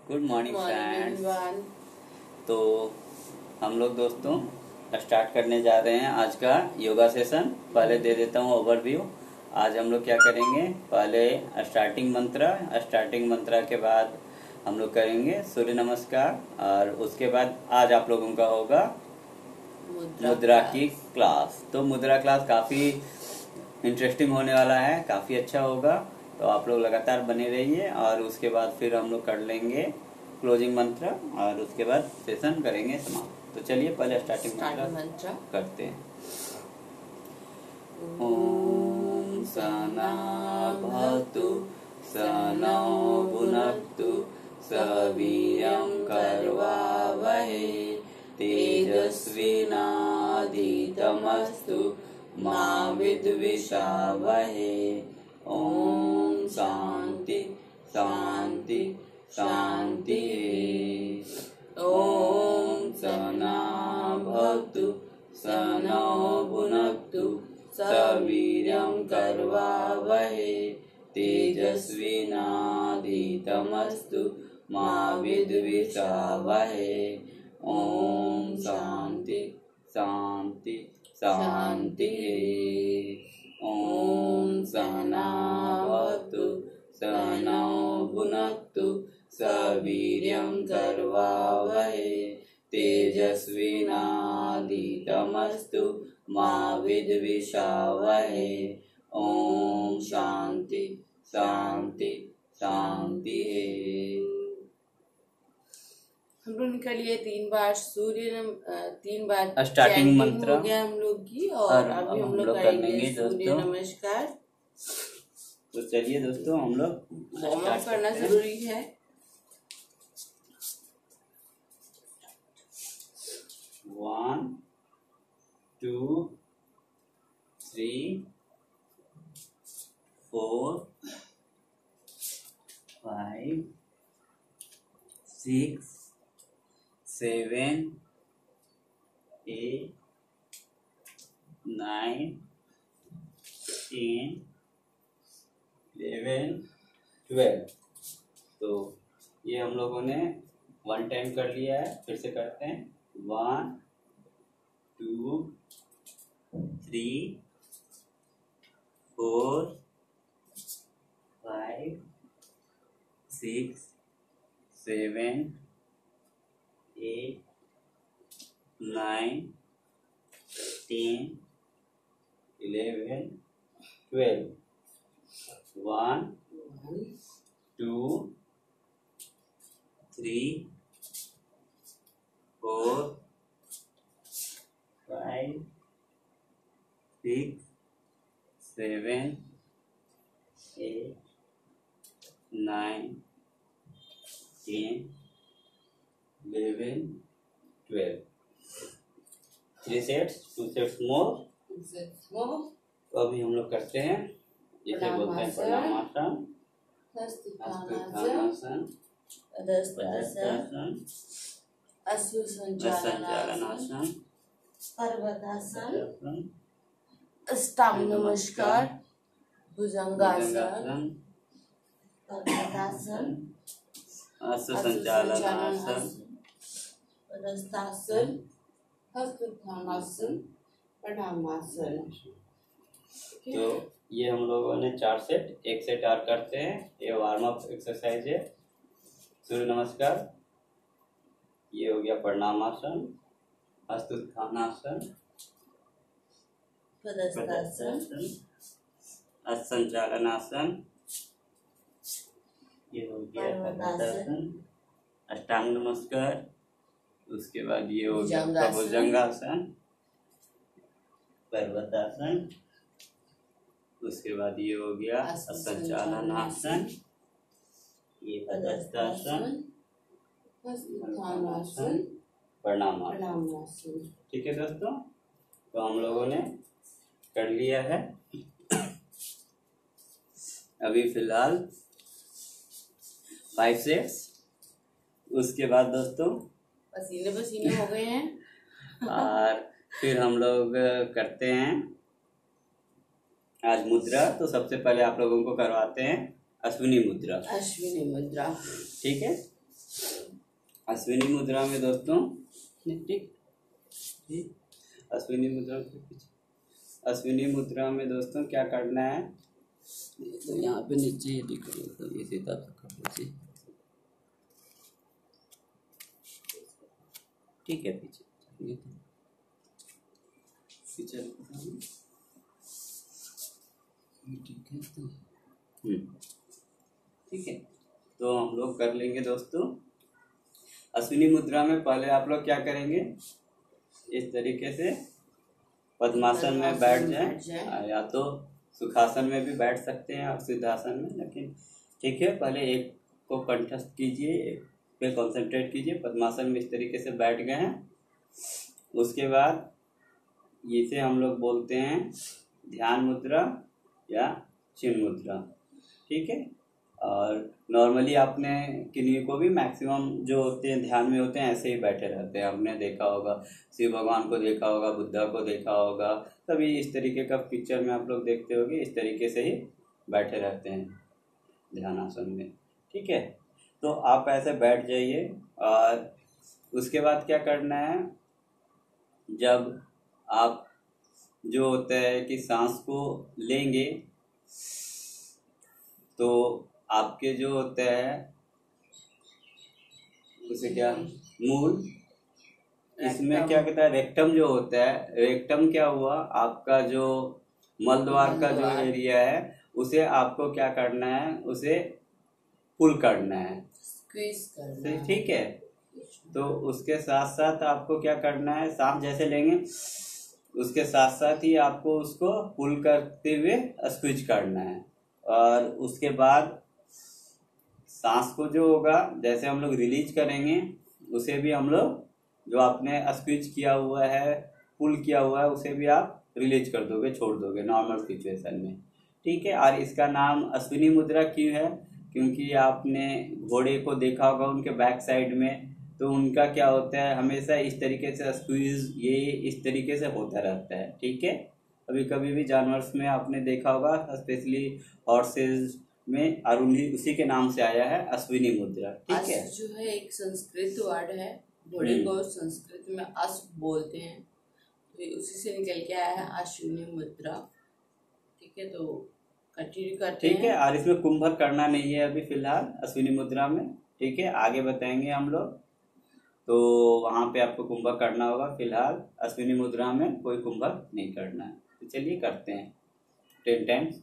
Good morning friends. everyone। तो हम लोग दोस्तों स्टार्ट करने जा रहे हैं आज का योगा सेशन। पहले दे देता हूँ ओवरव्यू। आज हम लोग क्या करेंगे, पहले स्टार्टिंग मंत्र के बाद हम लोग करेंगे सूर्य नमस्कार, और उसके बाद आज आप लोगों का होगा मुद्रा की क्लास। तो मुद्रा क्लास काफ़ी इंटरेस्टिंग होने वाला है, काफ़ी अच्छा होगा। तो आप लोग लगातार बने रहिए, और उसके बाद फिर हम लोग कर लेंगे क्लोजिंग मंत्र, और उसके बाद सेशन करेंगे समाप्त। तो चलिए पहले स्टार्टिंग मंत्र करते हैं। ओम सहना भवतु सहनौ भुनक्तु सवीर्यं कर्वावहै तेजस्विनाधीतमस्तु मा विद्विषावहै। ओम शांति शांति शांति। ओम सहना भवतु सहनौ भुनक्तु सवीर्यं कर्वावहै तेजस्विनाधीतमस्तु मा विद्विषावहै। ओम शांति शांति शांति। ओम सहना भवतु सहनौ भुनक्तु सवीर्यं कर्वावहै तेजस्विनाधीतमस्तु मा विद्विषावहै। ओम शांति शांति शांति। हम लोग निकल लिए 3 बार तीन बार स्टार्टिंग मंत्र हो गया हम लोग की, और अभी हम लोग करेंगे सूर्य नमस्कार। तो चलिए दोस्तों हम लोग वार्म अप करना जरूरी है। One two three four five six seven 8 9 10 11 12। तो ये हम लोगों ने 1 टाइम कर लिया है। फिर से करते हैं। 1 2 3 4 5 6 7 8 9 10 11 12। 1 2 3 4 5 6 7 8 9 10 11 12। 3 सेट्स, 2 सेट्स मोर। तो अभी हम लोग करते हैं, जैसे बोलते हैं प्रणामासन, हस्तुत्थानासन, पद्मासन, असुसंचालनासन, पर्वतासन, अष्टांग नमस्कार, भुजंगासन, पर्वतासन, असुसंचालनासन, पदस्थासन, हस्तुत्थानासन, प्रणामासन। तो ये हम लोगों ने 4 सेट, 1 सेट और करते हैं। ये वार्म अप एक्सरसाइज है। सूर्य नमस्कार, ये हो गया प्रणामासन, हस्तुत्थानासन, पदस्थासन, असंचालनासन, ये हो गया पर्वतासन, अष्टांग नमस्कार। उसके बाद ये हो गया भुजंगासन, पर्वतासन। उसके बाद ये हो गया असंचालनासन, ये पदस्थासन, हस्तुत्थानासन, प्रणामासन। ठीक है दोस्तों, तो हम लोगों ने कर लिया है। अभी फिलहाल 5 सेट्स। उसके बाद दोस्तों पसीने पसीने हो गए हैं। और फिर हम लोग करते हैं आज मुद्रा। तो सबसे पहले आप लोगों को करवाते हैं अश्विनी मुद्रा। अश्विनी मुद्रा, ठीक है। अश्विनी मुद्रा में दोस्तों, ठीक ठीक, अश्विनी मुद्रा के पीछे, अश्विनी मुद्रा में दोस्तों क्या करना है, तो यहाँ पे नीचे ये लिख लो, तो इसी तरह से कर लीजिए, ठीक है। पीछे पीछे ठीक है, तो ठीक है, तो हम लोग कर लेंगे दोस्तों। अश्विनी मुद्रा में पहले आप लोग क्या करेंगे, इस तरीके से पद्मासन में बैठ जाए, या तो सुखासन में भी बैठ सकते हैं आप, सिद्धासन में, लेकिन ठीक है, पहले एक को कंठस्थ कीजिए, एक पे कंसंट्रेट कीजिए। पद्मासन में इस तरीके से बैठ गए हैं। उसके बाद इसे हम लोग बोलते हैं ध्यान मुद्रा या चिन्ह मुद्रा, ठीक है। और नॉर्मली आपने किन्हीं को भी मैक्सिमम जो होते हैं ध्यान में होते हैं ऐसे ही बैठे रहते हैं, आपने देखा होगा, शिव भगवान को देखा होगा, बुद्धा को देखा होगा, तभी इस तरीके का पिक्चर में आप लोग देखते होगे, इस तरीके से ही बैठे रहते हैं ध्यान आसन में, ठीक है। तो आप ऐसे बैठ जाइए। और उसके बाद क्या करना है, जब आप जो होता है कि सांस को लेंगे तो आपके जो होता है उसे क्या, मूल, इसमें क्या कहता है, रेक्टम जो होता है, रेक्टम क्या हुआ, आपका जो मलद्वार का जो एरिया है उसे आपको क्या करना है, उसे पुल करना है, स्क्वीज करना है, ठीक है। तो उसके साथ साथ आपको क्या करना है, सांस जैसे लेंगे उसके साथ साथ ही आपको उसको पुल करते हुए स्क्वीज करना है। और उसके बाद सांस को जो होगा, जैसे हम लोग रिलीज करेंगे, उसे भी हम लोग जो आपने स्क्वीज किया हुआ है, पुल किया हुआ है, उसे भी आप रिलीज कर दोगे, छोड़ दोगे नॉर्मल सिचुएशन में, ठीक है। और इसका नाम अश्विनी मुद्रा क्यों है, क्योंकि आपने घोड़े को देखा होगा उनके बैक साइड में, तो उनका क्या होता है, हमेशा इस तरीके से स्क्वीज ये इस तरीके से होता रहता है, ठीक है। कभी कभी भी जानवर्स में आपने देखा होगा, स्पेशली हॉर्सेज में, और उसी के नाम से आया है अश्विनी मुद्रा, ठीक है। जो है एक संस्कृत वर्ड है, घोड़े को संस्कृत में अश्व बोलते हैं, तो उसी से निकल के आया है अश्विनी मुद्रा, ठीक है। तो कंटिन्यू करते हैं, ठीक है। और इसमें कुंभक करना नहीं है अभी फिलहाल अश्विनी मुद्रा में, ठीक है, आगे बताएंगे हम लोग, तो वहां पे आपको कुंभक करना होगा। फिलहाल अश्विनी मुद्रा में कोई कुंभक नहीं करना है, तो चलिए करते हैं 10 टाइम्स।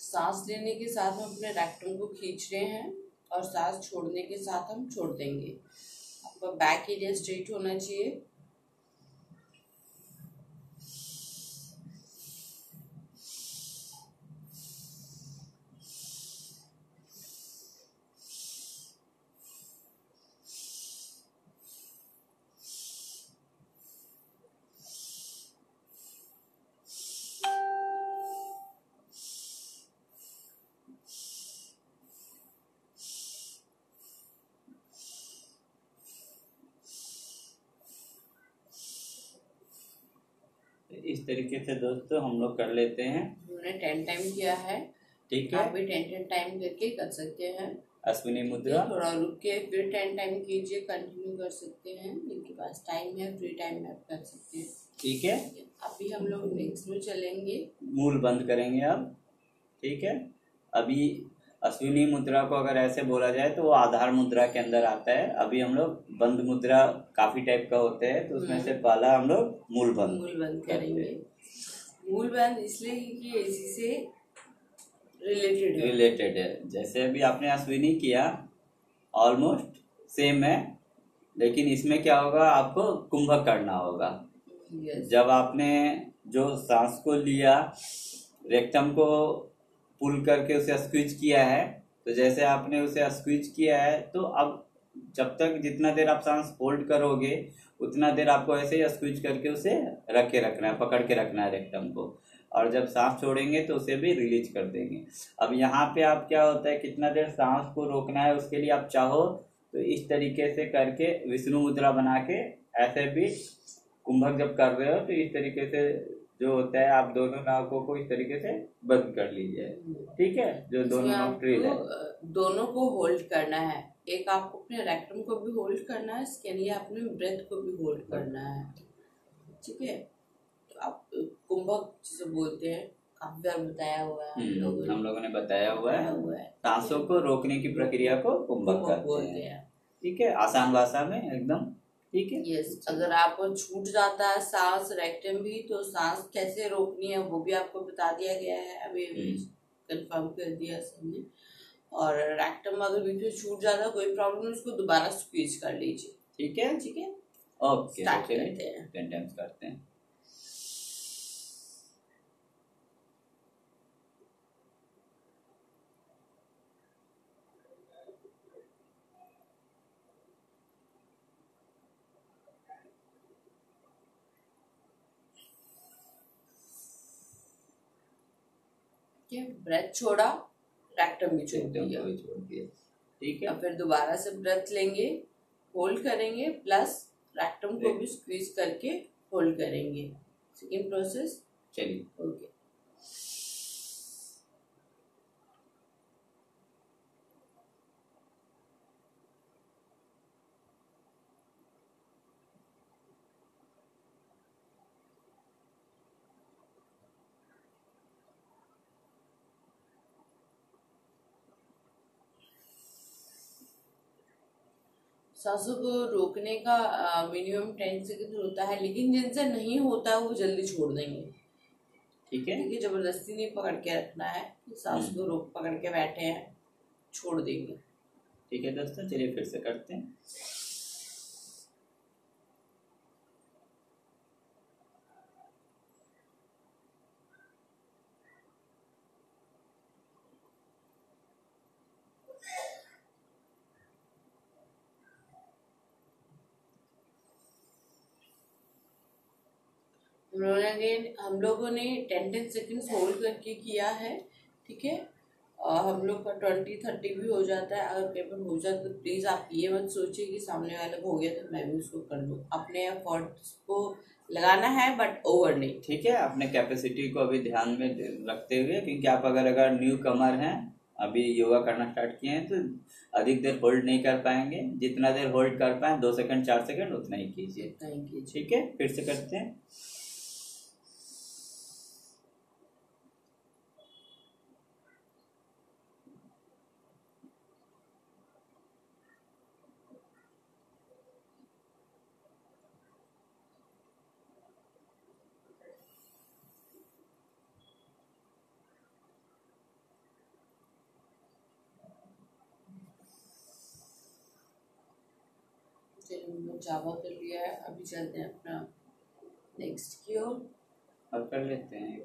सांस लेने के साथ हम अपने रेक्टम को खींच रहे हैं और सांस छोड़ने के साथ हम छोड़ देंगे। आपका बैक एरिया स्ट्रेट होना चाहिए। इस तरीके से दोस्तों हम लोग कर लेते हैं। हमने 10 टाइम किया है, ठीक है। आप भी 10 टाइम करके कर सकते हैं। अश्विनी मुद्रा थोड़ा रुक के फिर 10 टाइम कीजिए, कंटिन्यू कर सकते हैं, जिनके पास टाइम है फ्री टाइम में आप कर सकते हैं, ठीक है। अभी हम लोग नेक्स्ट में चलेंगे, मूल बंद करेंगे अब, ठीक है। अभी अश्विनी मुद्रा को अगर ऐसे बोला जाए तो वो आधार मुद्रा के अंदर आता है। अभी हम लोग बंद मुद्रा काफी टाइप का होते हैं, तो उसमें से पहला हम लोग मूल बंद करेंगे। मूल बंद इसलिए कि इसी से रिलेटेड है। जैसे अभी आपने अश्विनी किया, ऑलमोस्ट सेम है, लेकिन इसमें क्या होगा, आपको कुंभक करना होगा। जब आपने जो सांस को लिया, रेक्टम को पुल करके उसे स्क्वीज किया है, तो जैसे आपने उसे स्क्वीज किया है, तो अब जब तक जितना देर आप सांस होल्ड करोगे उतना देर आपको ऐसे ही स्क्वीज करके उसे रख के रखना है, पकड़ के रखना है रेक्टम को। और जब सांस छोड़ेंगे तो उसे भी रिलीज कर देंगे। अब यहाँ पे आप क्या होता है, कितना देर सांस को रोकना है, उसके लिए आप चाहो तो इस तरीके से करके विष्णु मुद्रा बना के ऐसे भी कुंभक जब कर रहे हो तो इस तरीके से जो होता है, आप दोनों नाकों को इस तरीके से बंद कर लीजिए, ठीक है। जो दोनों नोस्ट्रिल है दोनों को होल्ड करना है, एक आपको अपने रेक्टम को भी होल्ड करना है, इसके लिए अपने ब्रेथ को भी होल्ड करना है, ठीक है। तो आप कुंभक जिसे बोलते हैं, काफी बार बताया हुआ है हम लोगों ने बताया हुआ है। सांसों को रोकने की प्रक्रिया को कुंभक कहते हैं, ठीक है, आसान भाषा में एकदम, ठीक है। यस, अगर आपको छूट जाता है सांस रेक्टम भी, तो सांस कैसे रोकनी है वो भी आपको बता दिया गया है, अभी कंफर्म कर दिया सबने। और रेक्टम अगर बीच में छूट जाता है कोई प्रॉब्लम नहीं, उसको दोबारा स्क्वीज कर लीजिए, ठीक है, ठीक है। ओके, स्टार्ट करते हैं, 10 टाइम्स करते हैं। ब्रेथ छोड़ा, रेक्टम भी छोड़ दिया, ठीक है। और फिर दोबारा से ब्रेथ लेंगे, होल्ड करेंगे, प्लस रेक्टम को भी स्क्वीज करके होल्ड करेंगे। सेकेंड प्रोसेस, चलिए, ओके। सांसों को रोकने का मिनिमम 10 सेकंड होता है, लेकिन जिनसे नहीं होता है वो जल्दी छोड़ देंगे, ठीक है। क्योंकि जबरदस्ती नहीं पकड़ के रखना है, सांस को रोक पकड़ के बैठे हैं, छोड़ देंगे, ठीक है दोस्तों। चलिए फिर से करते हैं। हम लोगों ने 10 सेकंड्स होल्ड करके किया है, ठीक है। और हम लोग का 20-30 भी हो जाता है। अगर पेपर हो जाए तो प्लीज़ आप ये मत सोचिए कि सामने वाले को हो गया तो मैं भी उसको कर लूँ, अपने एफर्ट्स को लगाना है, बट ओवर नहीं, ठीक है। अपने कैपेसिटी को अभी ध्यान में रखते हुए, क्योंकि आप अगर न्यू कमर हैं, अभी योगा करना स्टार्ट किए हैं, तो अधिक देर होल्ड नहीं कर पाएंगे। जितना देर होल्ड कर पाए, 2 सेकंड 4 सेकंड, उतना ही कीजिए, ठीक है। फिर से करते हैं। जावा कर लिया है, अभी चलते हैं अपना नेक्स्ट की ओर, और कर लेते हैं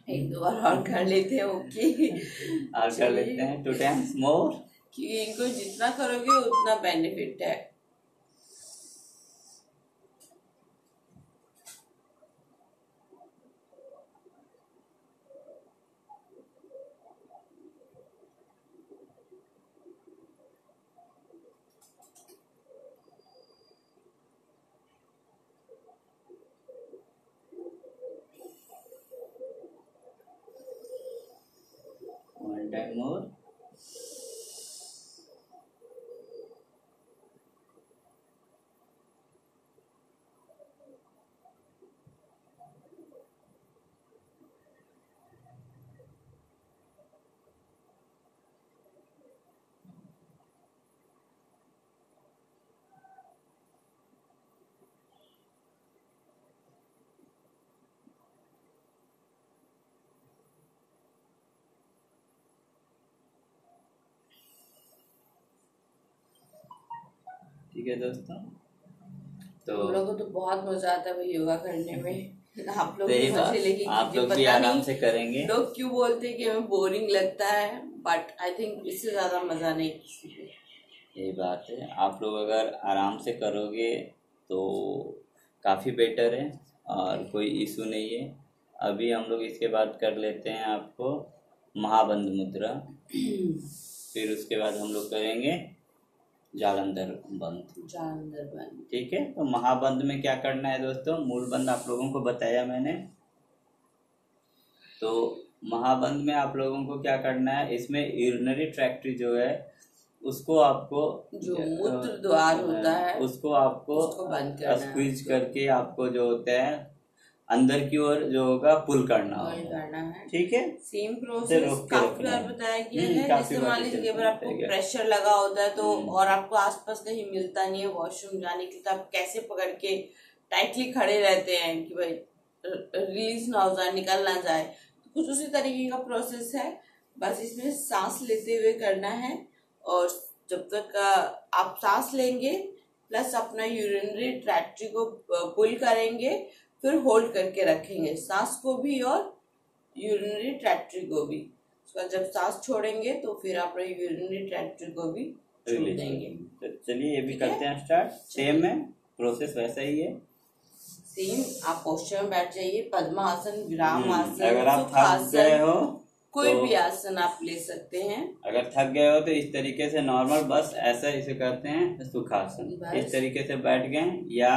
एक दो बार और कर लेते हैं, ओके। और कर लेते हैं 2 टाइम्स मोर, क्योंकि इनको जितना करोगे उतना बेनिफिट है। टाइम मोर, ठीक है दोस्तों। तो हम लोगों को तो बहुत मजा आता है भाई योगा करने में। आप लोग आप लोग भी आराम से करेंगे। लोग क्यों बोलते हैं कि हमें बोरिंग लगता है, बट आई थिंक इससे ज्यादा मजा नहीं किसी को। ये बात है, आप लोग अगर आराम से करोगे तो काफ़ी बेटर है और कोई इशू नहीं है। अभी हम लोग इसके बाद कर लेते हैं आपको महाबंध मुद्रा, फिर उसके बाद हम लोग करेंगे जालंधर बंद। जालंधर बंद। ठीक है, तो महाबंद में क्या करना है दोस्तों, मूल बंद आप लोगों को बताया मैंने। तो महाबंद में आप लोगों को क्या करना है, इसमें यूरिनरी ट्रैक्ट जो है उसको आपको, जो मूत्र द्वार होता है उसको आपको उसको बंद करना है, स्क्वीज करके आपको जो होता है अंदर की ओर जो होगा पुल करना है। ठीक है, सेम प्रोसेस काफी बार बताया गया है। जैसे मान लीजिए अगर आपको प्रेशर लगा होता है तो और आपको आसपास कहीं मिलता नहीं है वॉशरूम जाने के लिए, तो आप कैसे पकड़ के टाइटली खड़े रहते हैं कि भाई रिलीज ना हो जाए, निकल ना जाए। तो कुछ उसी तरीके का प्रोसेस है, बस इसमें सांस लेते हुए करना है। और जब तक आप सांस लेंगे प्लस अपना यूरिनरी ट्रैक्ट को पुल करेंगे, फिर होल्ड करके रखेंगे सांस को भी और यूरिनरी ट्रैक्ट को भी। उसका जब सांस छोड़ेंगे तो फिर आप यूरिनरी ट्रैक्ट को भी छोड़ देंगे। तो चलिए ये भी करते हैं स्टार्ट। सेम है प्रोसेस, वैसा ही है सेम। आप पोस्टर में बैठ जाइए, पद्मासन, विराम आसन, अगर आप थक गए हो कोई भी आसन आप ले सकते हैं। अगर थक गए हो तो इस तरीके से नॉर्मल बस ऐसा इसे करते हैं सुखासन, इस तरीके से बैठ गए। या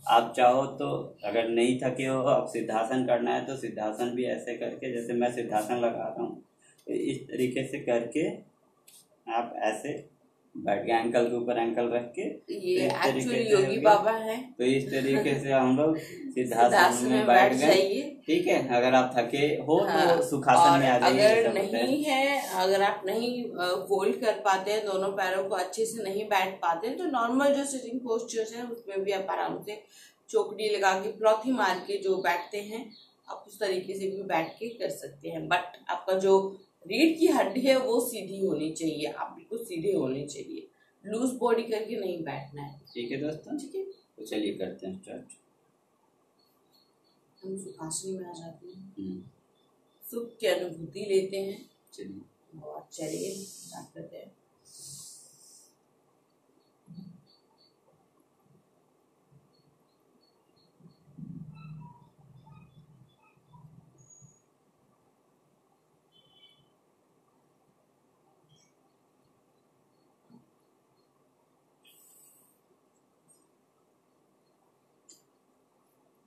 आप चाहो तो अगर नहीं थके हो अब सिद्धासन करना है तो सिद्धासन भी ऐसे करके, जैसे मैं सिद्धासन लगा रहा हूँ तो इस तरीके से करके आप ऐसे बैठ गए, एंकल के ऊपर एंकल रख के। ये एक्चुअली योगी बाबा है। तो इस तरीके से हम लोग सिद्धासन में बैठ गए। ठीक है, अगर आप थके हो तो सुखासन में आ जाइए। अगर नहीं है, अगर आप नहीं फोल्ड कर पाते हैं, दोनों पैरों को अच्छे से नहीं बैठ पाते, तो नॉर्मल जो सिटिंग पोस्चर्स है उसमें भी आप आराम से चौकड़ी लगा के प्लॉथी मार के जो बैठते हैं आप उस तरीके से भी बैठ के कर सकते हैं। बट आपका जो रीढ़ की हड्डी है वो सीधी होनी चाहिए, आप बिल्कुल सीधे होने चाहिए, लूज बॉडी करके नहीं बैठना है। ठीक है दोस्तों, ठीक है, तो चलिए करते हैं स्टार्ट। हम सुखासन में आ जाते हैं, सुख की अनुभूति लेते हैं। चलिए और चलिए स्टार्ट करते हैं।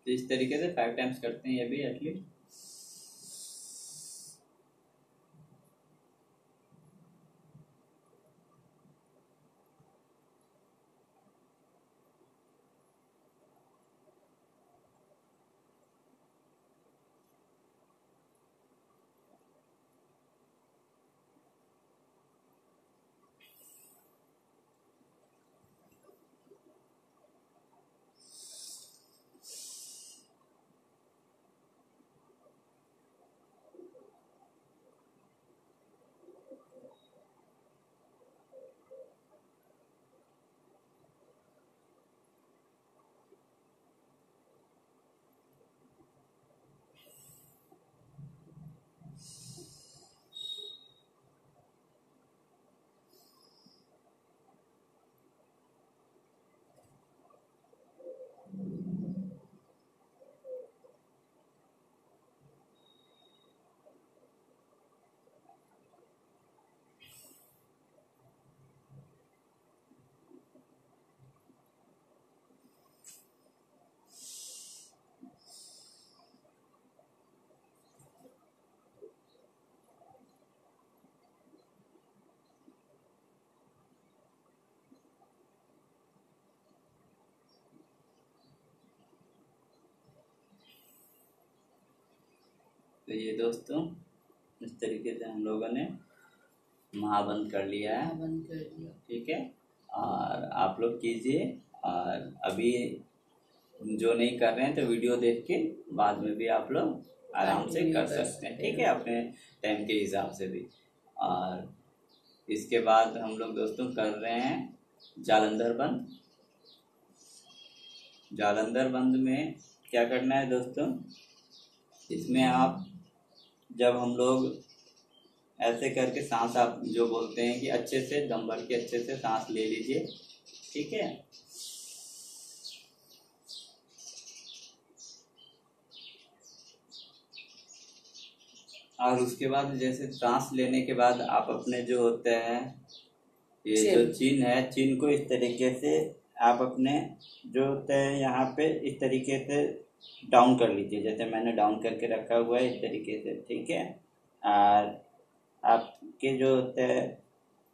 तो इस तरीके से 5 टाइम्स करते हैं ये भी एटलीस्ट। तो ये दोस्तों इस तरीके से हम लोगों ने महाबंद कर लिया है, बंद कर दिया। ठीक है, और आप लोग कीजिए। और अभी जो नहीं कर रहे हैं तो वीडियो देख के बाद में भी आप लोग आराम से कर सकते हैं, ठीक है, अपने टाइम के हिसाब से भी। और इसके बाद हम लोग दोस्तों कर रहे हैं जालंधर बंद। जालंधर बंद में क्या करना है दोस्तों, इसमें आप जब हम लोग ऐसे करके सांस, आप जो बोलते हैं कि अच्छे से दम भर के अच्छे से सांस ले लीजिए, ठीक है। और उसके बाद जैसे सांस लेने के बाद आप अपने जो होते हैं ये जो चिन्ह है, चिन्ह को इस तरीके से आप अपने जो होता है यहाँ पे इस तरीके से डाउन कर लीजिए, जैसे मैंने डाउन करके रखा हुआ है इस तरीके से, ठीक है। और आपके जो होता है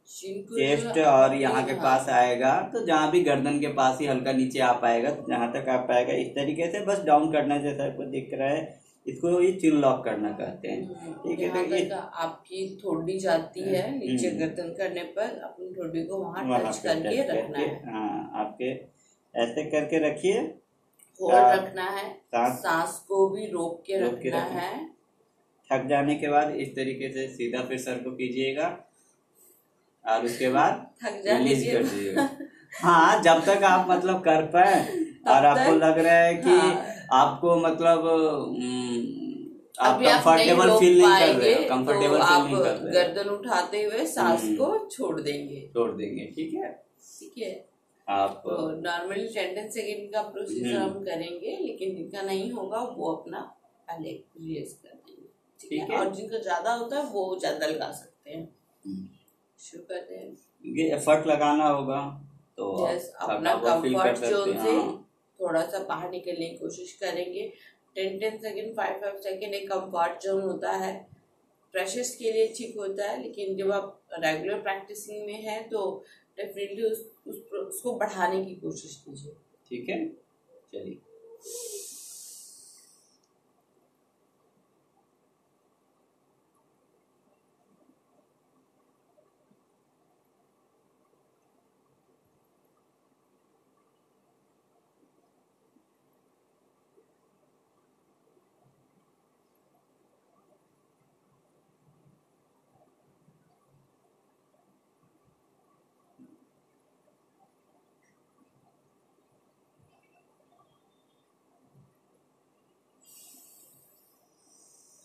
चेस्ट और यहाँ के पास आएगा, तो जहाँ भी गर्दन के पास ही हल्का नीचे आ पाएगा, जहाँ तक आ पाएगा इस तरीके से बस डाउन करना, जैसा आपको दिख रहा है, इसको ये चिन लॉक करना कहते हैं, ठीक है। तो ये आपकी ठोड़ी जाती है नीचे गर्दन करने पर, अपनी ठोड़ी को वहाँ टच करके रखना है। हाँ, आपके ऐसे करके रखिए, होल्ड रखना है, सांस को भी रोक के रखना है। थक जाने के बाद इस तरीके से सीधा फिर सर को कीजिएगा और उसके बाद रिलीज कर दीजिएगा। हाँ, जब तक आप मतलब कर पाए और आपको लग रहा है कि आपको मतलब आप कंफर्टेबल फील नहीं कर रहे, कंफर्टेबल फील नहीं कर रहे, गर्दन उठाते हुए सांस को छोड़ देंगे, ठीक है। आप नॉर्मली 10 सेकेंड का प्रोसीजर हम करेंगे, लेकिन जिनका नहीं होगा वो अपना पहले रिलीज कर देंगे, ठीक है। और जिनका ज्यादा होता है वो ज्यादा लगा सकते हैं। शुरू करते हैं। ये एफर्ट लगाना होगा तो अपना कंफर्ट जोन से थोड़ा सा बाहर निकलने की कोशिश करेंगे। 10 सेकेंड 5 सेकेंड एक कंफर्ट जोन होता है, फ्रेशर्स के लिए ठीक होता है, लेकिन जब आप रेगुलर प्रैक्टिसिंग में है तो डेफिनेटली उसको बढ़ाने की कोशिश कीजिए, ठीक है। चलिए,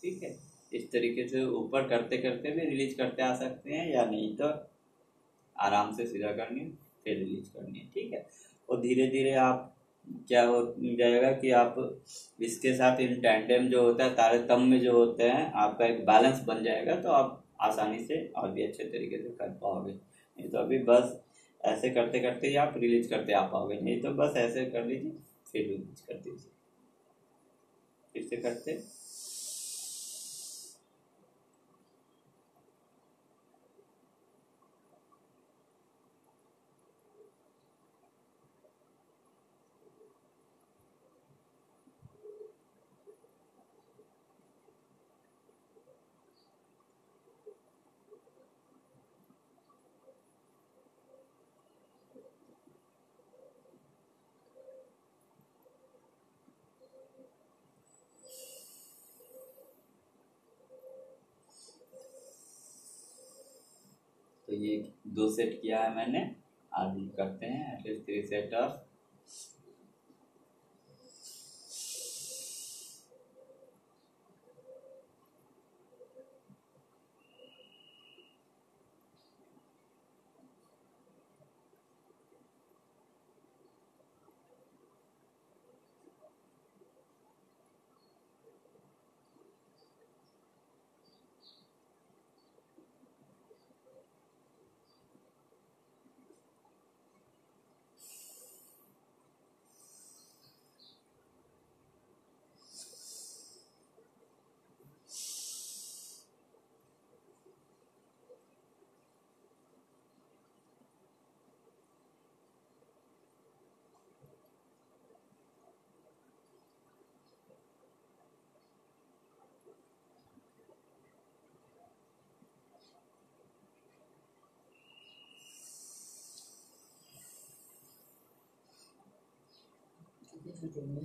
ठीक है। इस तरीके से ऊपर करते करते भी रिलीज करते आ सकते हैं, या नहीं तो आराम से सीधा करनी फिर रिलीज करनी है, ठीक है। और धीरे धीरे आप क्या हो जाएगा कि आप इसके साथ इन टैंडेम जो होता है, तारतम्य में जो होते हैं, आपका एक बैलेंस बन जाएगा, तो आप आसानी से और भी अच्छे तरीके से कर पाओगे। नहीं तो अभी बस ऐसे करते करते ही आप रिलीज करते आ पाओगे, नहीं तो बस ऐसे कर लीजिए फिर रिलीज कर दीजिए, फिर से करते। तो ये 2 सेट किया है मैंने, आज करते हैं at least 3 set of.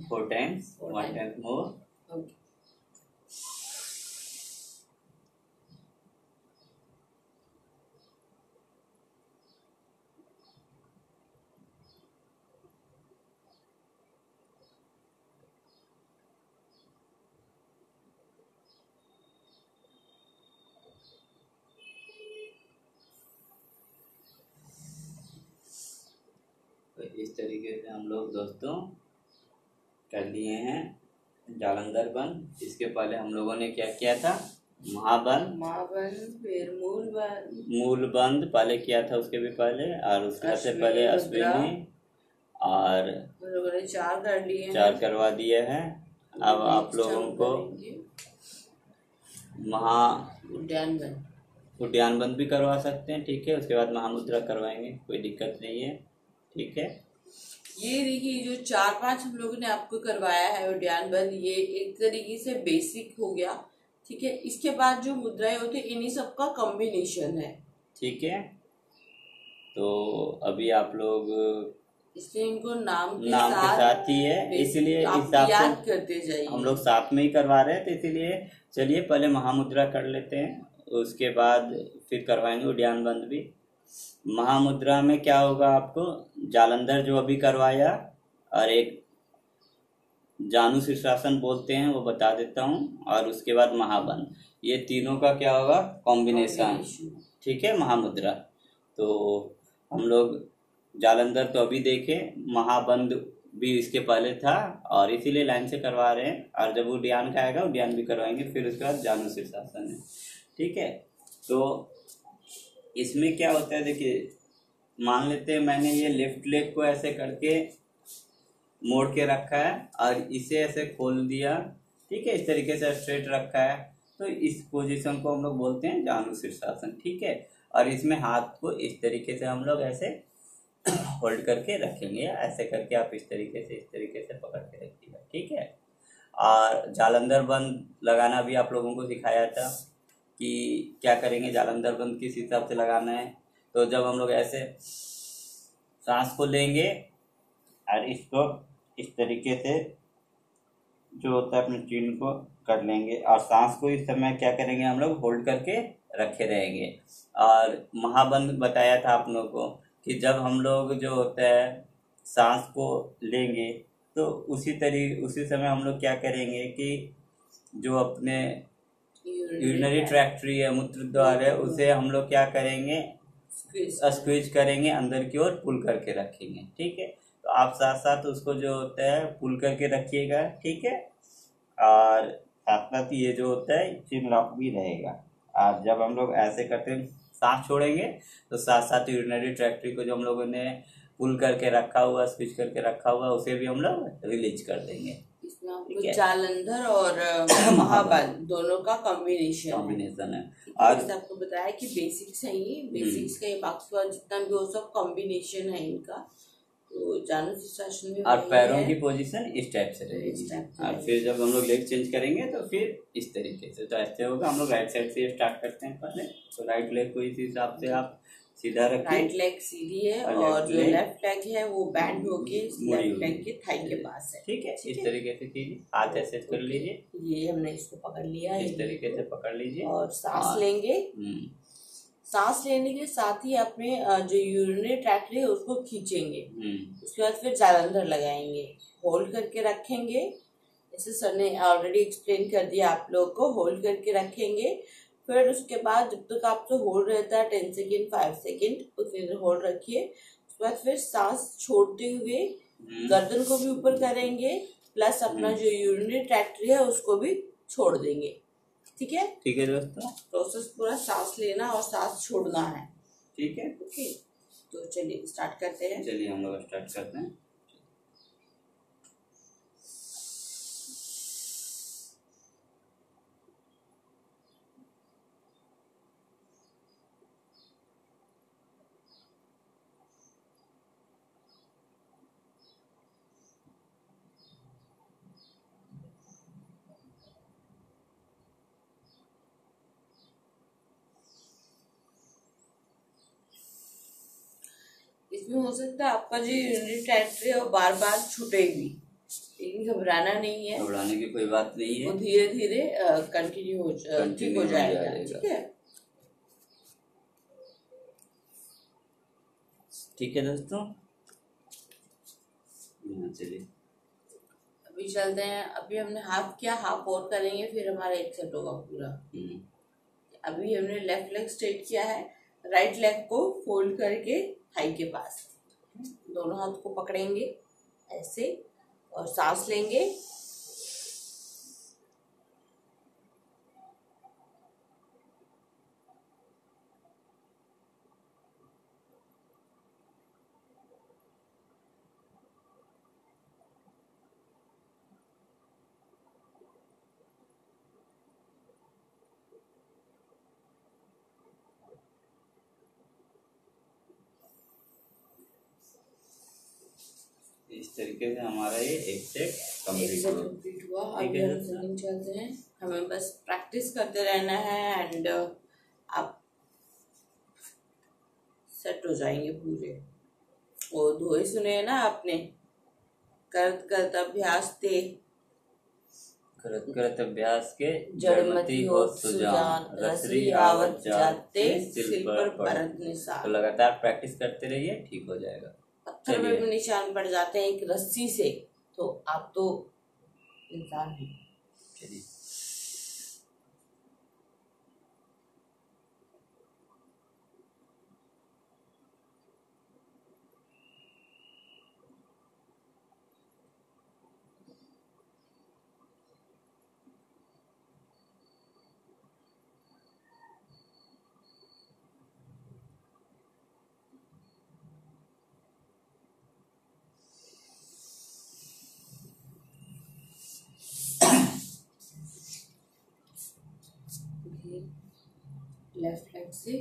Four times, one time more. Okay. तो इस तरीके से हम लोग दोस्तों कर लिए हैं जालंधर बंद। इसके पहले हम लोगों ने क्या किया था, महाबंध, महाबंध, फिर मूलबंध, मूलबंध पहले किया था, उसके भी पहले, और उसके से पहले अश्विनी, और हम लोगों ने 4 कर लिए 4 हैं। करवा दिए हैं। अब आप नेक्स्ट लोगों हम को करेंगे महा उद्यानबंध। उद्यानबंध भी करवा सकते हैं, ठीक है। उसके बाद महामुद्रा करवाएंगे, कोई दिक्कत नहीं है, ठीक है। ये देखिए जो 4-5 हम लोगों ने आपको करवाया है उद्यानबंध, ये एक तरीके से बेसिक हो गया, ठीक है। इसके बाद जो मुद्राएं होती है इन्हीं सबका कॉम्बिनेशन है, ठीक है। तो अभी आप लोग इसलिए इनको नाम के साथ ही है, इसलिए इस हिसाब याद से करते जाइए। हम लोग साथ में ही करवा रहे हैं, तो इसीलिए चलिए पहले महामुद्रा कर लेते हैं, उसके बाद फिर करवाएंगे उद्यानबंध भी। महामुद्रा में क्या होगा, आपको जालंधर जो अभी करवाया, और एक जानु शीर्षासन बोलते हैं वो बता देता हूँ, और उसके बाद महाबंध, ये तीनों का क्या होगा, कॉम्बिनेशन, ठीक है, महामुद्रा। तो हम लोग जालंधर तो अभी देखे, महाबंध भी इसके पहले था, और इसीलिए लाइन से करवा रहे हैं, और जब उद्यान का आएगा उद्यान भी करवाएंगे, फिर उसके बाद जानु शीर्षासन है, ठीक है। तो इसमें क्या होता है, देखिए मान लेते हैं मैंने ये लेफ्ट लेग को ऐसे करके मोड़ के रखा है, और इसे ऐसे खोल दिया, ठीक है, इस तरीके से स्ट्रेट रखा है, तो इस पोजीशन को हम लोग बोलते हैं जानु शीर्षासन, ठीक है। और इसमें हाथ को इस तरीके से हम लोग ऐसे होल्ड करके रखेंगे, ऐसे करके आप इस तरीके से पकड़ के रखिएगा, ठीक है। और जालंधर बंद लगाना भी आप लोगों को सिखाया था कि क्या करेंगे, जालंधर बंद किस हिसाब से लगाना है। तो जब हम लोग ऐसे सांस को लेंगे और इसको इस तरीके से जो होता है अपने चिन्ह को कर लेंगे, और सांस को इस समय क्या करेंगे, हम लोग होल्ड करके रखे रहेंगे। और महाबंध बताया था आप लोगों को कि जब हम लोग जो होता है सांस को लेंगे, तो उसी समय हम लोग क्या करेंगे कि जो अपने यूरिनरी ट्रैक्टरी है, मूत्र द्वार है, उसे हम लोग क्या करेंगे, स्क्वीज करेंगे, अंदर की ओर पुल करके रखेंगे, ठीक है। तो आप साथ साथ उसको जो होता है पुल करके रखिएगा, ठीक है। और साथ साथ ये जो होता है चिन लॉक भी रहेगा। और जब हम लोग ऐसे करते हैं सांस छोड़ेंगे, तो साथ साथ यूरिनरी ट्रैक्टरी को जो हम लोगों ने पुल करके रखा हुआ, स्क्वीज करके रखा हुआ, उसे भी हम लोग रिलीज कर देंगे। जालंधर और महाबंध दोनों का कॉम्बिनेशन है। और आपको बताया कि बेसिक्स है, ये बेसिक्स का ये बाकी जितना भी वो सब कॉम्बिनेशन है इनका। तो जानु शीर्षासन में और पैरों की पोजीशन इस टाइप से रहेगी, और फिर जब हम लोग लेग चेंज करेंगे तो फिर इस तरीके से, तो ऐसे होगा। हम लोग राइट साइड से स्टार्ट करते हैं पहले, तो राइट लेग को इस हिसाब से आप सीधा रखिए, राइट लेग सीधी है, और जो लेफ्ट लेग है वो बैंड होके लेफ्ट लेग के थाई के पास है, ठीक है। इस तरीके से कीजिए, हाथ ऐसे कर लीजिए, ये हमने इसको पकड़ लिया है, इस तरीके से पकड़ लीजिए, और सांस लेंगे। सांस लेने के साथ ही अपने जो यूरिनरी ट्रैक्ट है उसको खींचेंगे, उसके बाद फिर जालंधर लगाएंगे, होल्ड करके रखेंगे, जैसे सर ने ऑलरेडी एक्सप्लेन कर दिया आप लोग को, होल्ड करके रखेंगे। फिर उसके बाद जब तक आपसे होल्ड रहता है 10 सेकेंड 5 सेकेंड उतनी देर होल्ड रखिए। उसके बाद फिर सांस छोड़ते हुए गर्दन को भी ऊपर करेंगे, प्लस अपना जो यूरिनरी ट्रैक्ट है उसको भी छोड़ देंगे, ठीक है। ठीक है दोस्तों, प्रोसेस पूरा सांस लेना और सांस छोड़ना है, ठीक है। ओके, तो चलिए स्टार्ट करते हैं। चलिए हम लोग स्टार्ट करते हैं। इसमें हो सकता है आपका जो यूरिनरी ट्रैक्ट है वो बार बार छूटेगी, लेकिन घबराना नहीं है, घबराने की कोई बात नहीं है, वो धीरे धीरे कंटिन्यू ठीक हो जाएगा, ठीक है। ठीक है दोस्तों, चलिए अभी चलते हैं। अभी हमने हाफ किया, हाफ और करेंगे, फिर हमारा एक सेट होगा पूरा। अभी हमने लेफ्ट लेग स्ट्रेट किया है, राइट लेग को फोल्ड करके थाई के पास दोनों हाथ को पकड़ेंगे ऐसे, और सांस लेंगे, तरीके से हमारा ये एक सेट एक से कंप्लीट हुआ। ठीक अभी है हम सेकंड चलते हैं। हमें बस प्रैक्टिस करते रहना है एंड आप सेट हो जाएंगे पूरे। वो धोए सुने हैं ना आपने, करत करत अभ्यास ते करत करत अभ्यास के जड़मति हो सुजान, रसरी आवत जाते सिल पर परत तो निशान। लगातार प्रैक्टिस करते रहिए, ठीक हो जाएगा। पत्थर में भी निशान पड़ जाते हैं एक रस्सी से, तो आप तो इंसान हैं। चलिए लेफ्ट लेग से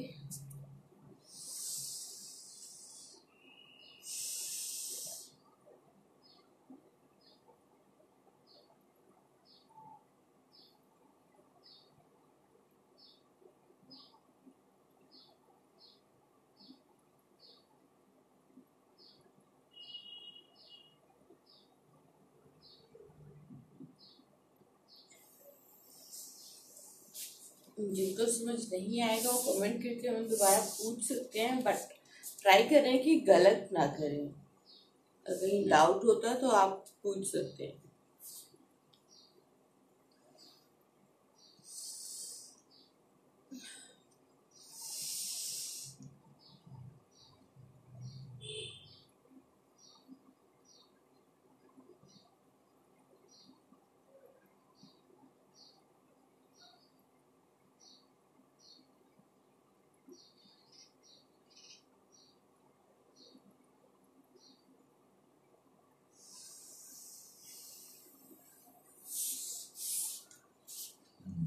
जिनको समझ नहीं आएगा वो कमेंट करके हम दोबारा पूछ सकते हैं, बट ट्राई करें कि गलत ना करें। अगर कहीं डाउट होता है तो आप पूछ सकते हैं।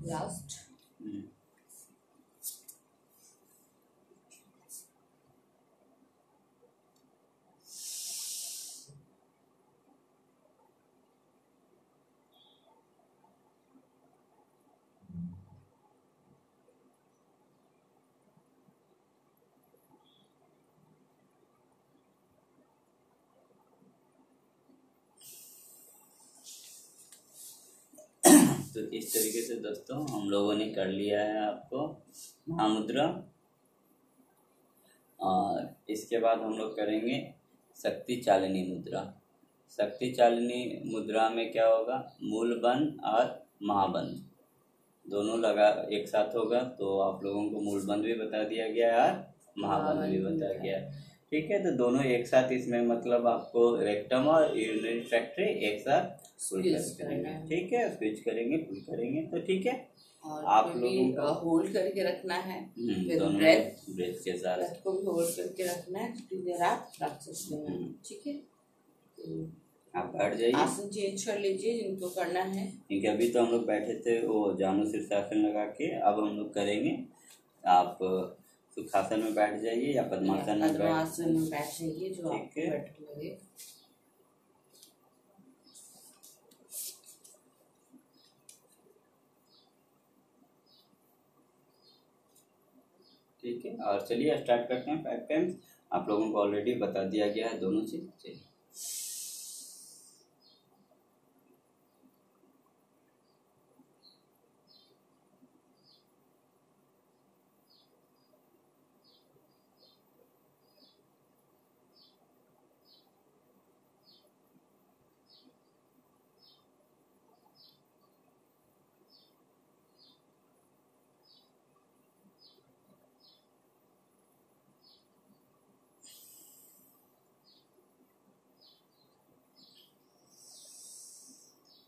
लास्ट तो इस तरीके से दोस्तों हम लोगों ने कर लिया है आपको महामुद्रा। और इसके बाद हम लोग करेंगे शक्ति चालिनी मुद्रा। शक्ति चालिनी मुद्रा में क्या होगा, मूल बंध और महाबंध दोनों लगा एक साथ होगा। तो आप लोगों को मूल बंध भी बता दिया गया है और महाबंध भी बता दिया है। ठीक है, तो दोनों एक साथ इसमें मतलब आपको रेक्टम और यूरिनरी ट्रैक्ट एक साथ फुल करेंगे। ठीक है, स्विच करेंगे, फुल करेंगे। तो ठीक है, और आप लोगों को होल्ड करके रखना है। दोनों ब्रेथ के साथ ब्रेथ को भी होल्ड करके रखना है, जितनी देर आप रख सकते हैं। ठीक है, तो आप बैठ जाइए, आसन चेंज कर लीजिए जिनको करना है। क्योंकि अभी तो हम लोग बैठे थे वो जानु शीर्षासन लगा के, अब हम लोग करेंगे। आप सुखासन में बैठ जाइए या पद्मासन में बैठ जाइए, जो आपको बेटर लगे। ठीक है, और चलिए स्टार्ट करते हैं 5 टाइम्स। आप लोगों को ऑलरेडी बता दिया गया है दोनों चीज। चलिए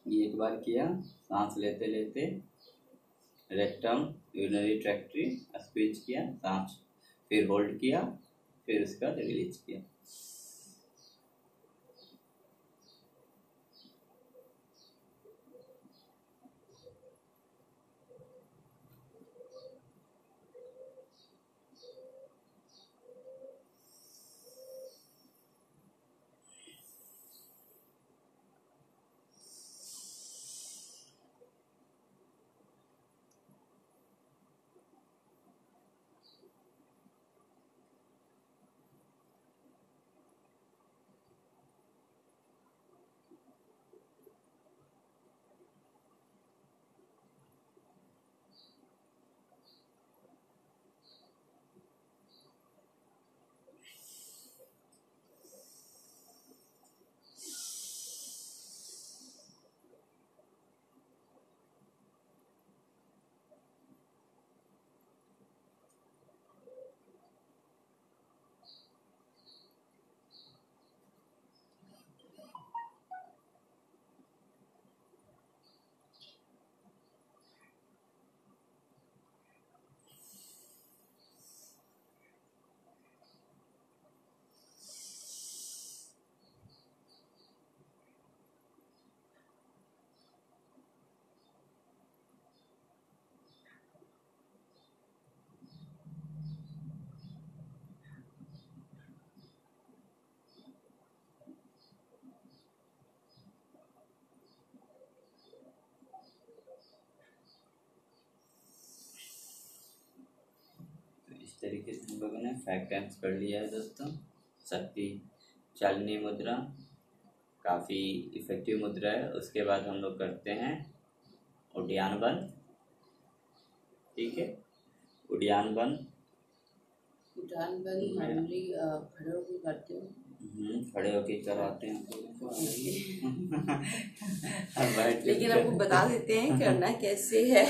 ये एक बार किया, सांस लेते लेते रेक्टम यूरिनरी ट्रैक्ट्री स्पीच किया, सांस फिर होल्ड किया, फिर उसका रिलीज किया। तरीके से हम लोगों ने 5 टाइम्स कर लिया है दोस्तों। शक्ति चालिनी मुद्रा काफ़ी इफेक्टिव मुद्रा है। उसके बाद हम लोग करते हैं उड्डयन बंद। ठीक है, उड्डयन बंद। उड्डयन बंद नॉर्मली खड़े होकर करते हो? खड़े होके करवाते हैं लेकिन आपको बता देते हैं करना कैसे है।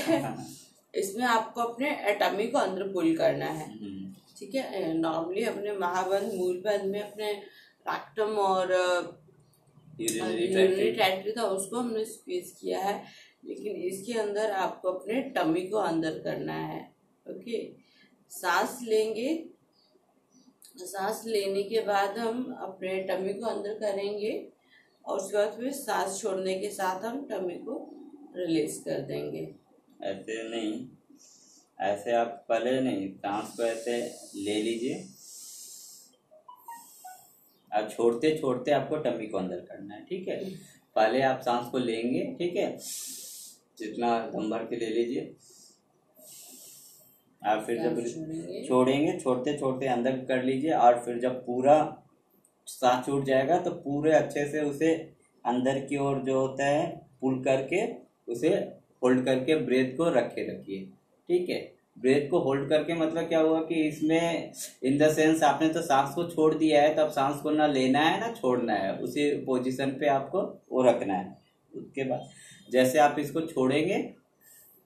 इसमें आपको अपने एटमी को अंदर पुल करना है। ठीक है, नॉर्मली अपने महाबंध मूलबंध में अपने रैक्टम और यूरिनरी ट्रैक्ट था उसको हमने स्क्वीज किया है, लेकिन इसके अंदर आपको अपने टमी को अंदर करना है। ओके, सांस लेंगे, सांस लेने के बाद हम अपने टमी को अंदर करेंगे और उसके बाद फिर सांस छोड़ने के साथ हम टमी को रिलीज कर देंगे। ऐसे नहीं, ऐसे आप पहले नहीं, सांस को ऐसे ले लीजिए और छोड़ते छोड़ते आपको टमी को अंदर करना है। ठीक है, पहले आप सांस को लेंगे, ठीक है, जितना दम भर के ले लीजिए, और फिर जब छोड़ेंगे छोड़ते छोड़ते अंदर कर लीजिए, और फिर जब पूरा सांस छूट जाएगा तो पूरे अच्छे से उसे अंदर की ओर जो होता है पुल करके उसे होल्ड करके ब्रेथ को रखिए। ठीक है, ब्रेथ को होल्ड करके मतलब क्या हुआ कि इसमें इन द सेंस आपने तो सांस को छोड़ दिया है, तब सांस को ना लेना है ना छोड़ना है, उसी पोजीशन पे आपको वो रखना है। उसके बाद जैसे आप इसको छोड़ेंगे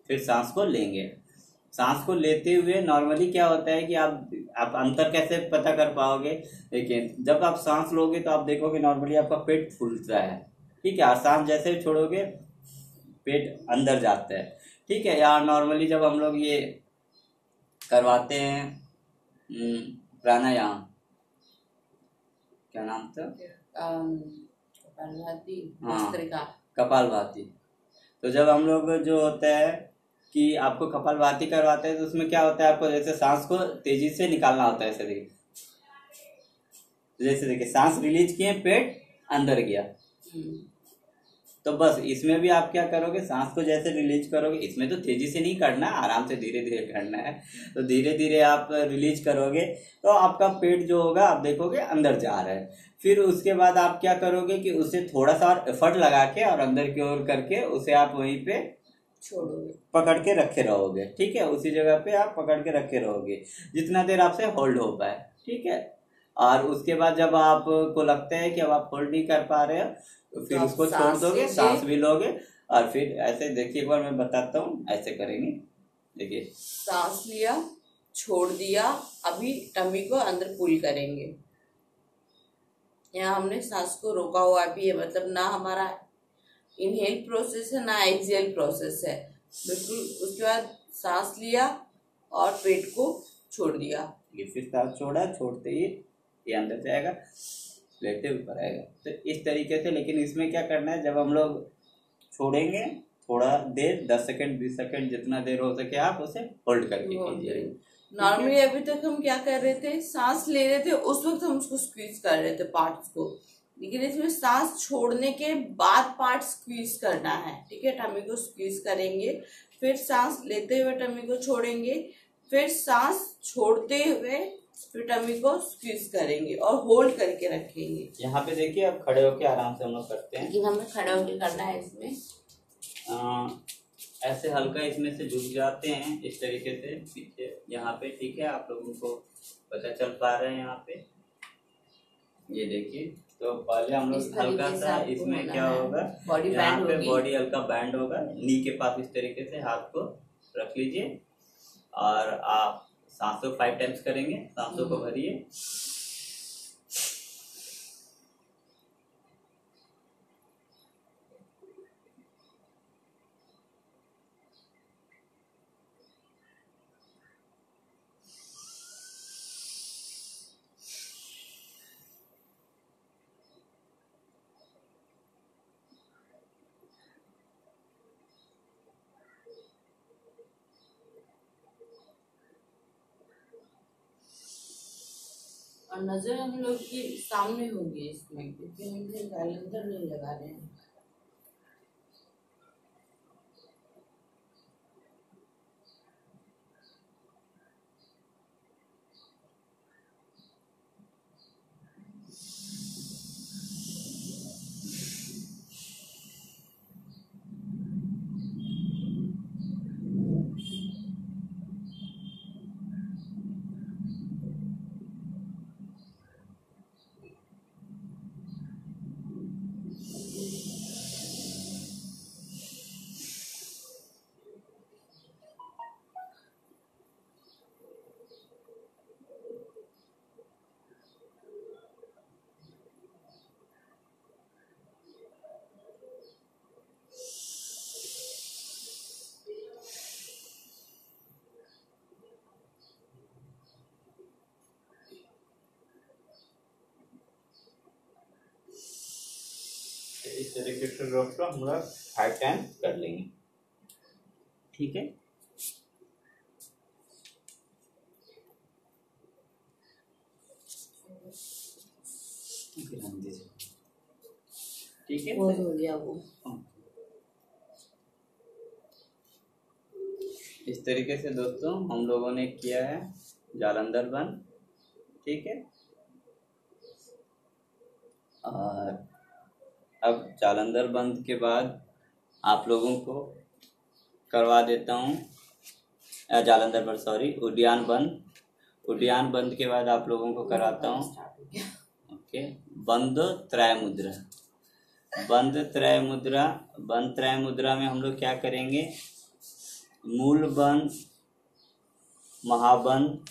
फिर सांस को लेंगे। सांस को लेते हुए नॉर्मली क्या होता है कि आप अंतर कैसे पता कर पाओगे, देखिए जब आप सांस लोगे तो आप देखोगे नॉर्मली आपका पेट फूलता है। ठीक है, और सांस जैसे ही छोड़ोगे पेट अंदर जाता है। ठीक है, या नॉर्मली जब हम लोग ये करवाते हैं प्राणायाम, क्या नाम था, कपालभाति। तो जब हम लोग जो होता है कि आपको कपालभाति करवाते हैं तो उसमें क्या होता है, आपको जैसे सांस को तेजी से निकालना होता है। जैसे देखिए सांस रिलीज किए, पेट अंदर गया, तो बस इसमें भी आप क्या करोगे, सांस को जैसे रिलीज करोगे, इसमें तो तेजी से नहीं करना, आराम से धीरे धीरे करना है। तो धीरे धीरे आप रिलीज करोगे तो आपका पेट जो होगा आप देखोगे अंदर जा रहा है। फिर उसके बाद आप क्या करोगे कि उसे थोड़ा सा और एफर्ट लगा के और अंदर की ओर करके उसे आप वहीं पे छोड़ोगे, पकड़ के रखे रहोगे। ठीक है, उसी जगह पे आप पकड़ के रखे रहोगे जितना देर आपसे होल्ड हो पाए। ठीक है, और उसके बाद जब आपको लगता है कि अब आप होल्ड नहीं कर पा रहे हो तो फिर उसको छोड़ दोगे, सांस भी लोगे, और फिर ऐसे देखिए, एक बार मैं बताता हूँ, ऐसे करेंगे। देखिए सांस लिया, छोड़ दिया, अभी टमी को अंदर पुल करेंगे। यहाँ हमने सांस को रोका हुआ भी है, मतलब ना हमारा इनहेल प्रोसेस है ना एक्सहेल प्रोसेस है, बिल्कुल। उसके बाद सांस लिया और पेट को छोड़ दिया, ये फिर सांस छोड़ा, छोड़ते ही ये अंदर जाएगा, लेटे ऊपर आएगा। तो इस तरीके से, लेकिन इसमें क्या करना है, जब हम लोग छोड़ेंगे थोड़ा देर 10 सेकंड 20 सेकंड जितना देर हो सके आप उसे होल्ड करके कीजिए। नॉर्मली अभी तक हम क्या कर रहे थे, सांस ले रहे थे, उस वक्त हम उसको स्क्वीज कर रहे थे पार्ट्स को, लेकिन इसमें सांस छोड़ने के बाद पार्ट स्क्वीज करना है। ठीक है, टमी को स्क्वीज करेंगे, फिर सांस लेते हुए टमी को छोड़ेंगे, फिर सांस छोड़ते हुए फिर टमी को स्क्वीज करेंगे और होल्ड करके रखेंगे। यहाँ पे देखिए अब खड़े होके आराम से हम लोग करते हैं, लेकिन हमें खड़े होके करना है। इसमें ऐसे हल्का इसमें से झुक जाते हैं इस तरीके से पीछे यहाँ पे। ठीक है, आप लोगों को पता चल पा रहे हैं यहाँ पे, ये देखिए। तो पहले हम लोग हल्का सा इसमें क्या होगा, यहाँ पे बॉडी हल्का बैंड होगा, नी के पास इस तरीके से हाथ को रख लीजिए और आप सांसों 5 टाइम्स करेंगे। सांसों को भरिए, और नजर हम लोग की सामने होगी इसमें, क्योंकि हम कैलेंडर नहीं लगा रहे हैं। तरीके से दोस्तों हम लोग 5 टाइम कर लेंगे। ठीक है, ठीक है, बहुत हो गया वो। इस तरीके से दोस्तों हम लोगों ने किया है जालंधर बंद। ठीक है, और अब जालंधर बंद के बाद आप लोगों को करवा देता हूँ जालंधर बंद, सॉरी, उद्यान बंद। उद्यान बंद के बाद आप लोगों को कराता हूँ ओके बंद त्रय मुद्रा। बंद त्रय मुद्रा, बंद त्रय मुद्रा में हम लोग क्या करेंगे, मूल बंद, महाबंद।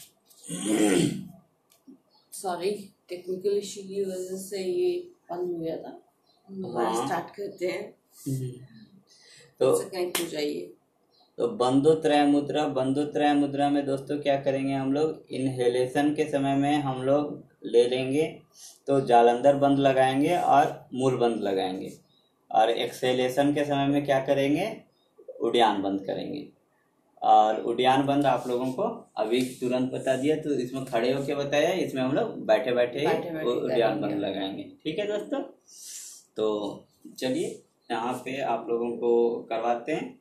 सॉरी, टेक्निकल इश्यू की वजह से ये बंद हो गया था। हम दोबारा स्टार्ट करते हैं, तो कनेक्ट हो जाइए। तो बंदोत्रय मुद्रा, बंदोत्रय मुद्रा में दोस्तों क्या करेंगे हम लोग, इनहेलेशन के समय में हम लोग ले लेंगे तो जालंधर बंद लगाएंगे और मूल बंद लगाएंगे, और एक्सेलेशन के समय में क्या करेंगे, उद्यान बंद करेंगे। और उद्यान बंद आप लोगों को अभी तुरंत बता दिया, तो इसमें खड़े होके बताया, इसमें हम लोग बैठे बैठे उद्यान बंद लगाएंगे। ठीक है दोस्तों, तो चलिए यहाँ पे आप लोगों को करवाते हैं।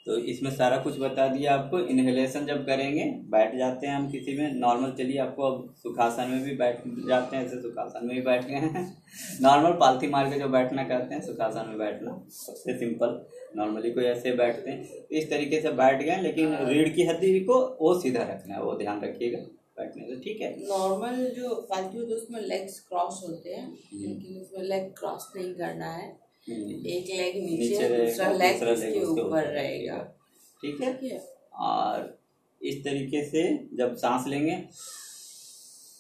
तो इसमें सारा कुछ बता दिया आपको। इनहेलेशन जब करेंगे बैठ जाते हैं हम किसी में नॉर्मल, चलिए आपको अब सुखासन में भी बैठ जाते हैं, ऐसे सुखासन में भी बैठ गए हैं नॉर्मल पालथी मार के जो बैठना कहते हैं सुखासन में बैठना, सबसे सिंपल। नॉर्मली कोई ऐसे बैठते हैं, इस तरीके से बैठ गए, लेकिन रीढ़ की हड्डी को वो सीधा रखना है, वो ध्यान रखिएगा बैठने से। ठीक है, नॉर्मल जो पालथी होते हैं उसमें लेग्स क्रॉस होते हैं, लेकिन उसमें लेग क्रॉस नहीं करना है। एक लेग नीचे दूसरा लेग उसके ऊपर रहेगा। ठीक है, और इस तरीके से जब सांस लेंगे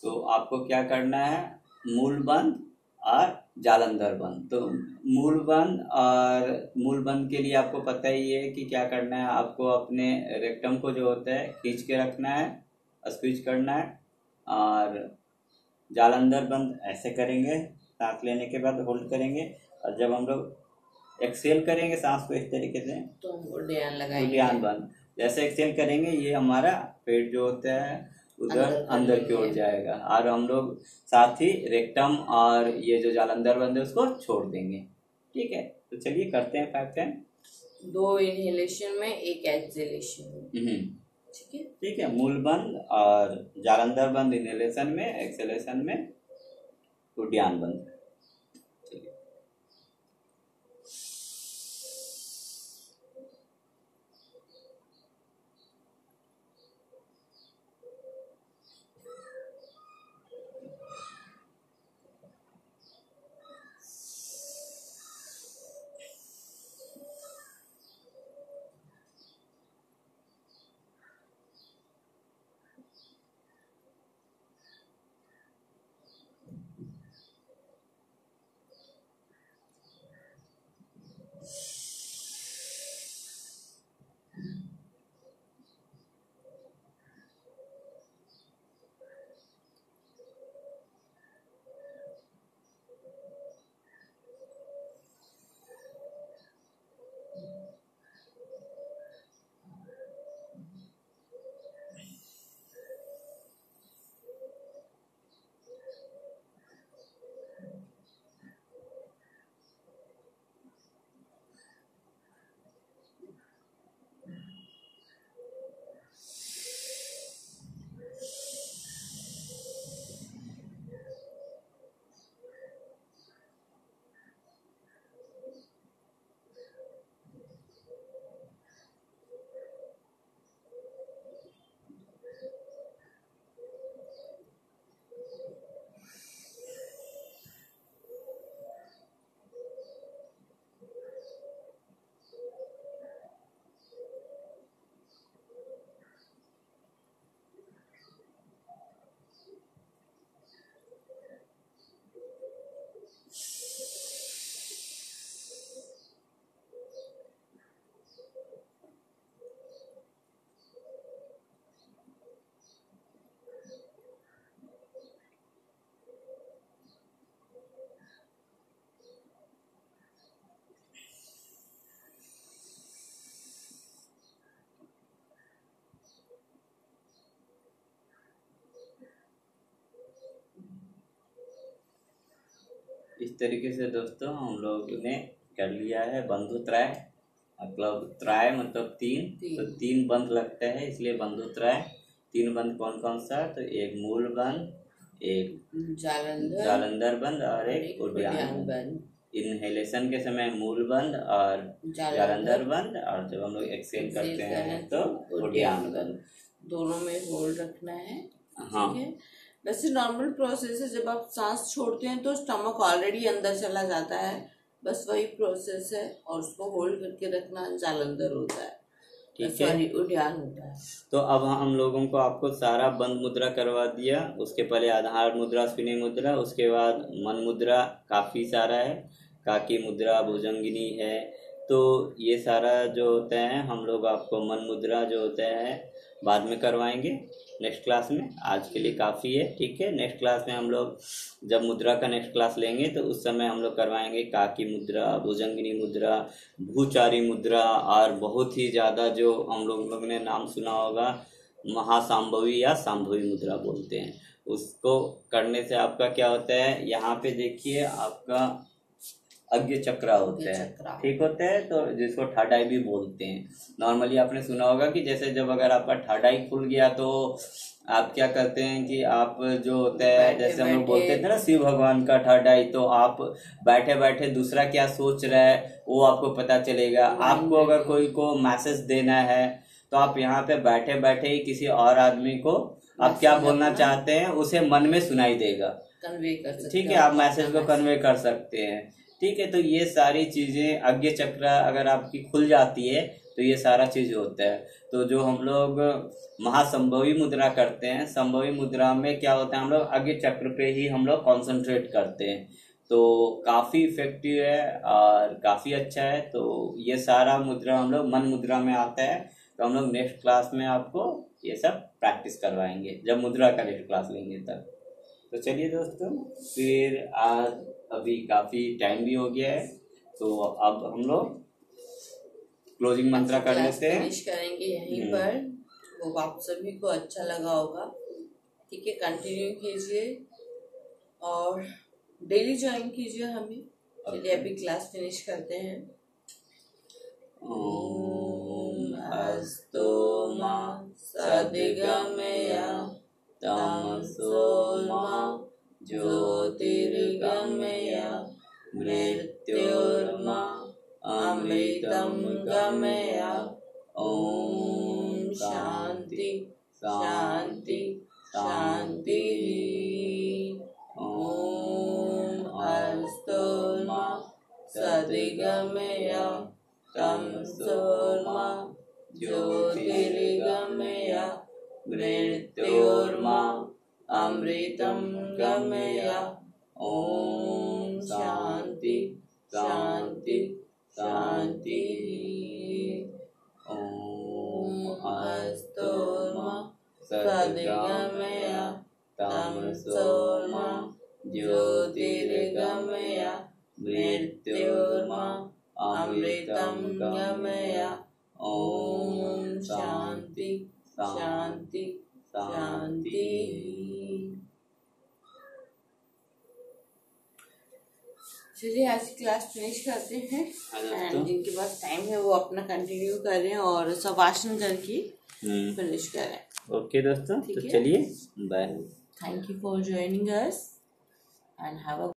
तो आपको क्या करना है, मूल बंद और जालंधर बंद। तो मूल बंद और मूल बंद के लिए आपको पता ही है कि क्या करना है, आपको अपने रेक्टम को जो होता है खींच के रखना है, स्क्वीज करना है। और जालंधर बंद ऐसे करेंगे, सांस लेने के बाद होल्ड करेंगे, और जब हम लोग एक्सेल करेंगे सांस को इस तरीके से तो उद्यान लगाएंगे। उद्यान बंद जैसे एक्सेल करेंगे, ये हमारा पेट जो होता है उधर अंदर की ओर जाएगा, और हम लोग साथ ही रेक्टम और ये जो जालंधर बंद है उसको छोड़ देंगे। ठीक है, तो चलिए करते हैं 5 टाइम। 2 इनहेलेशन में, 1 एक्सहेलेशन में। ठीक है, मूल बंद और जालंधर बंद इनहेलेशन में, एक्सेलेशन में उद्यान बंद। इस तरीके से दोस्तों हम लोग ने कर लिया है बंधुत्रय, मतलब त्रय मतलब तीन, तो तीन बंध लगते हैं इसलिए बंधुत्रय। तीन बंध कौन कौन सा? तो एक मूल बंध, एक जालंधर बंध और एक उद्यान बंध। इनहेलेशन के समय मूल बंध और जालंधर बंध, और जब हम लोग एक्सहेल करते हैं तो उद्यान बंध। दोनों में होल्ड रखना है। हाँ, ठीक है। वैसे नॉर्मल प्रोसेस है, जब आप सांस छोड़ते हैं तो स्टमक ऑलरेडी अंदर चला जाता है, बस वही प्रोसेस है, और उसको होल्ड करके रखना जालंधर होता है, सॉरी उद्यान होता है। तो अब हम लोगों को आपको सारा बंद मुद्रा करवा दिया। उसके पहले आधार मुद्रा, स्पिनी मुद्रा, उसके बाद मन मुद्रा काफ़ी सारा है, काकी मुद्रा, भुजंगिनी है। तो ये सारा जो होता है हम लोग आपको मन मुद्रा जो होता है बाद में करवाएंगे नेक्स्ट क्लास में। आज के लिए काफ़ी है, ठीक है। नेक्स्ट क्लास में हम लोग जब मुद्रा का नेक्स्ट क्लास लेंगे तो उस समय हम लोग करवाएंगे काकी मुद्रा, भुजंगिनी मुद्रा, भूचारी मुद्रा, और बहुत ही ज़्यादा जो हम लोग ने नाम सुना होगा महासांभवी या सांभवी मुद्रा बोलते हैं, उसको करने से आपका क्या होता है, यहाँ पे देखिए आपका अग्नि चक्र होता है, ठीक होता है, तो जिसको थर्ड आई भी बोलते हैं। नॉर्मली आपने सुना होगा कि जैसे जब अगर आपका थर्ड आई खुल गया तो आप क्या करते हैं कि आप जो होता है, जैसे हम लोग बोलते थे ना शिव भगवान का थर्ड आई, तो आप बैठे बैठे दूसरा क्या सोच रहा है वो आपको पता चलेगा। आपको अगर कोई को मैसेज देना है तो आप यहाँ पे बैठे बैठे ही किसी और आदमी को आप क्या बोलना चाहते हैं उसे मन में सुनाई देगा, कन्वे कर सकते हैं, ठीक है, आप मैसेज को कन्वे कर सकते हैं, ठीक है। तो ये सारी चीजें अज्ञ चक्र अगर आपकी खुल जाती है तो ये सारा चीज होता है। तो जो हम लोग महासंभवी मुद्रा करते हैं, संभवी मुद्रा में क्या होता है, हम लोग अज्ञ चक्र पे ही हम लोग कॉन्सेंट्रेट करते हैं, तो काफी इफेक्टिव है और काफी अच्छा है। तो ये सारा मुद्रा हम लोग मन मुद्रा में आता है, तो हम लोग नेक्स्ट क्लास में आपको ये सब प्रैक्टिस करवाएंगे जब मुद्रा का नेक्स्ट क्लास लेंगे तब। तो चलिए दोस्तों, फिर आज अभी काफ़ी टाइम भी हो गया है, तो अब हम लोग क्लोजिंग मंत्र कर लेते हैं, फिनिश करेंगे यहीं पर। वो आप सभी को अच्छा लगा होगा, ठीक है। कंटिन्यू कीजिए और डेली ज्वाइन कीजिए हमें। चलिए अभी क्लास फिनिश करते हैं। ओम अस्तु मा सद्गमया तमसो मा ज्योतिर्गमया मृत्योर्मा अमृतं गमया। ओम शांति शांति शांति। ओम अस्तु मा सद्गमया तमसो मा ज्योतिर्गमया मृत्योर्मा अमृतं गमया। ओम शांति शांति शांति। ओम अस्तु मा सद्गमया तमसो मा ज्योतिर्गमया मृत्योर्मा अमृतं गमया। ओम शांति शांति शांति। चलिए आज की क्लास फिनिश करते हैं, एंड जिनके पास टाइम है वो अपना कंटिन्यू करें और सब आसन करके फिनिश करें। ओके दोस्तों, तो चलिए बाय। Thank you for joining us and have a